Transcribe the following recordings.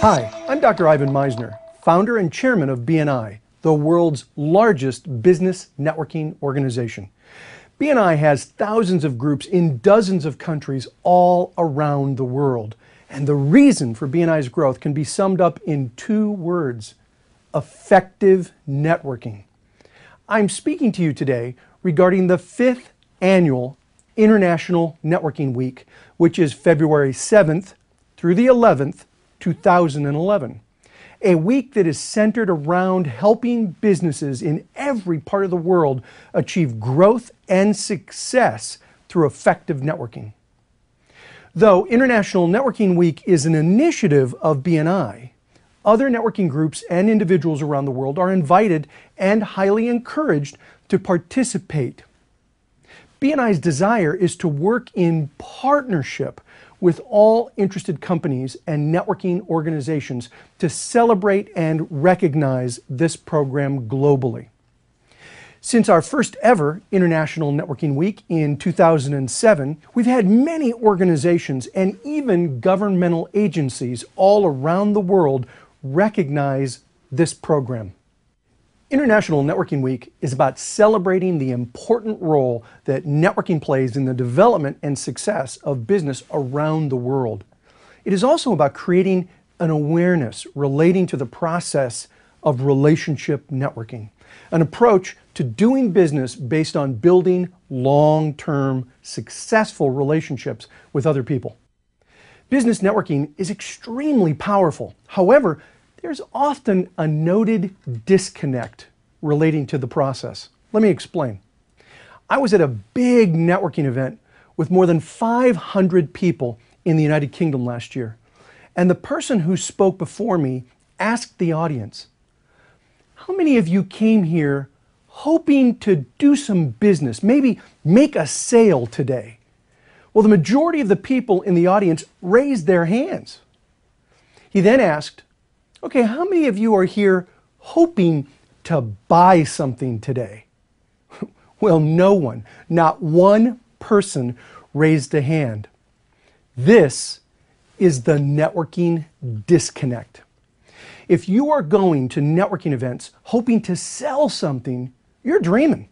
Hi, I'm Dr. Ivan Meisner, founder and chairman of BNI, the world's largest business networking organization. BNI has thousands of groups in dozens of countries all around the world. And the reason for BNI's growth can be summed up in two words: effective networking. I'm speaking to you today regarding the 5th annual International Networking Week, which is February 7th through the 11th, 2011. A week that is centered around helping businesses in every part of the world achieve growth and success through effective networking. Though International Networking Week is an initiative of BNI, other networking groups and individuals around the world are invited and highly encouraged to participate. BNI's desire is to work in partnership with all interested companies and networking organizations to celebrate and recognize this program globally. Since our first ever International Networking Week in 2007, we've had many organizations and even governmental agencies all around the world recognize this program. International Networking Week is about celebrating the important role that networking plays in the development and success of business around the world. It is also about creating an awareness relating to the process of relationship networking, an approach to doing business based on building long-term, successful relationships with other people. Business networking is extremely powerful. However, there's often a noted disconnect relating to the process. Let me explain. I was at a big networking event with more than 500 people in the United Kingdom last year, and the person who spoke before me asked the audience, "How many of you came here hoping to do some business, maybe make a sale today?" Well, the majority of the people in the audience raised their hands. He then asked, "Okay, how many of you are here hoping to buy something today?" Well, no one, not one person raised a hand. This is the networking disconnect. If you are going to networking events hoping to sell something, you're dreaming.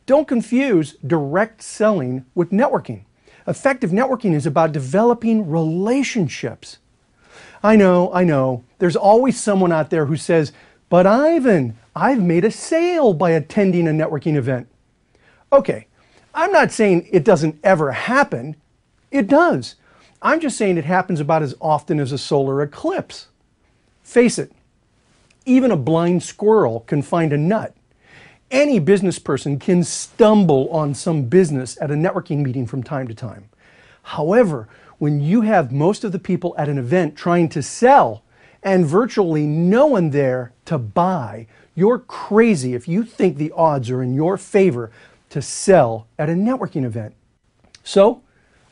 Don't confuse direct selling with networking. Effective networking is about developing relationships. I know, there's always someone out there who says, "But Ivan, I've made a sale by attending a networking event." Okay, I'm not saying it doesn't ever happen. It does. I'm just saying it happens about as often as a solar eclipse. Face it, even a blind squirrel can find a nut. Any business person can stumble on some business at a networking meeting from time to time. However, when you have most of the people at an event trying to sell and virtually no one there to buy, you're crazy if you think the odds are in your favor to sell at a networking event. So,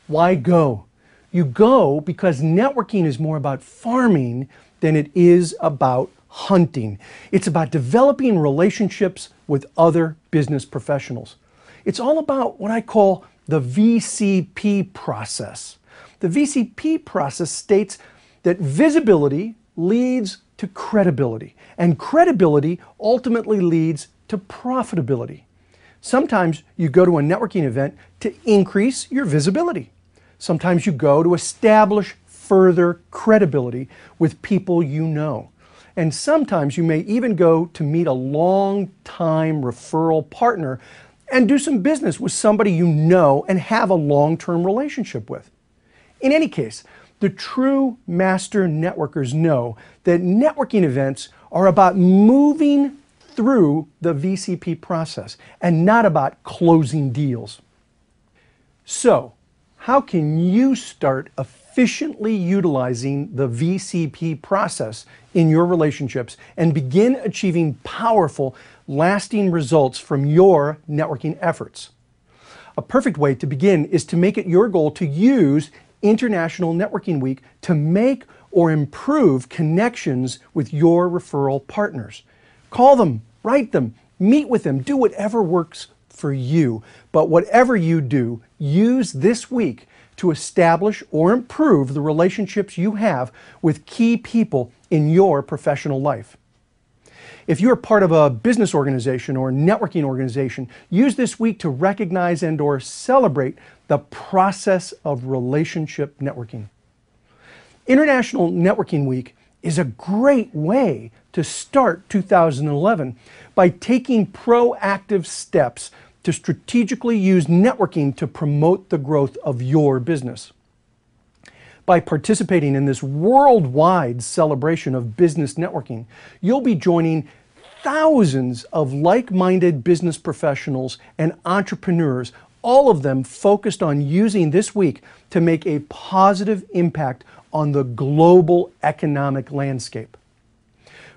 why go? You go because networking is more about farming than it is about hunting. It's about developing relationships with other business professionals. It's all about what I call the VCP process. The VCP process states that visibility leads to credibility, and credibility ultimately leads to profitability. Sometimes you go to a networking event to increase your visibility. Sometimes you go to establish further credibility with people you know. And sometimes you may even go to meet a long-time referral partner and do some business with somebody you know and have a long-term relationship with. In any case, the true master networkers know that networking events are about moving through the VCP process and not about closing deals. So, how can you start efficiently utilizing the VCP process in your relationships and begin achieving powerful, lasting results from your networking efforts? A perfect way to begin is to make it your goal to use International Networking Week to make or improve connections with your referral partners. Call them, write them, meet with them, do whatever works for you. But whatever you do, use this week to establish or improve the relationships you have with key people in your professional life. If you're part of a business organization or networking organization, use this week to recognize and or celebrate the process of relationship networking. International Networking Week is a great way to start 2011 by taking proactive steps to strategically use networking to promote the growth of your business. By participating in this worldwide celebration of business networking, you'll be joining thousands of like-minded business professionals and entrepreneurs, all of them focused on using this week to make a positive impact on the global economic landscape.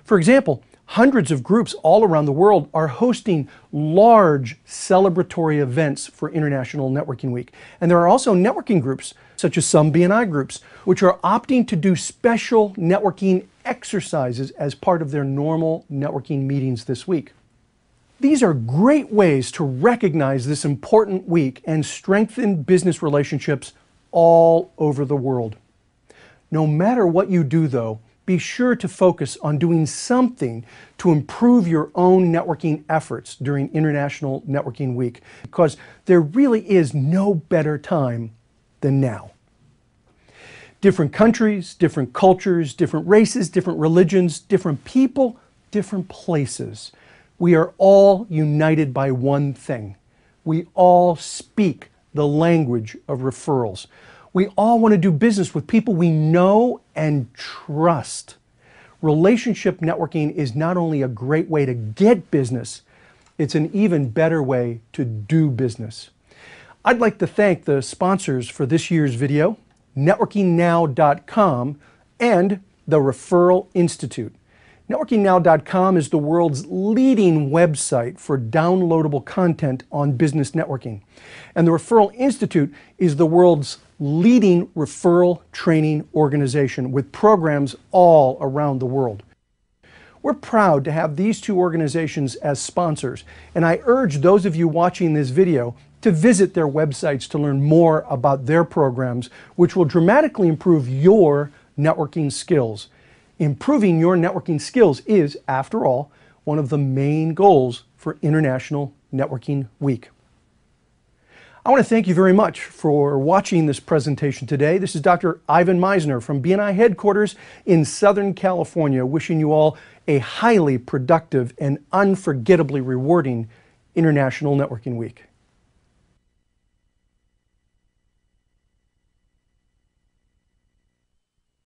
For example, hundreds of groups all around the world are hosting large celebratory events for International Networking Week. And there are also networking groups, such as some B&I groups, which are opting to do special networking exercises as part of their normal networking meetings this week. These are great ways to recognize this important week and strengthen business relationships all over the world. No matter what you do, though, be sure to focus on doing something to improve your own networking efforts during International Networking Week, because there really is no better time than now. Different countries, different cultures, different races, different religions, different people, different places. We are all united by one thing. We all speak the language of referrals. We all want to do business with people we know and trust. Relationship networking is not only a great way to get business, it's an even better way to do business. I'd like to thank the sponsors for this year's video, networkingnow.com and the Referral Institute. NetworkingNow.com is the world's leading website for downloadable content on business networking. And the Referral Institute is the world's leading referral training organization with programs all around the world. We're proud to have these two organizations as sponsors, and I urge those of you watching this video to visit their websites to learn more about their programs, which will dramatically improve your networking skills. Improving your networking skills is, after all, one of the main goals for International Networking Week. I want to thank you very much for watching this presentation today. This is Dr. Ivan Meisner from B&I headquarters in Southern California, wishing you all a highly productive and unforgettably rewarding International Networking Week.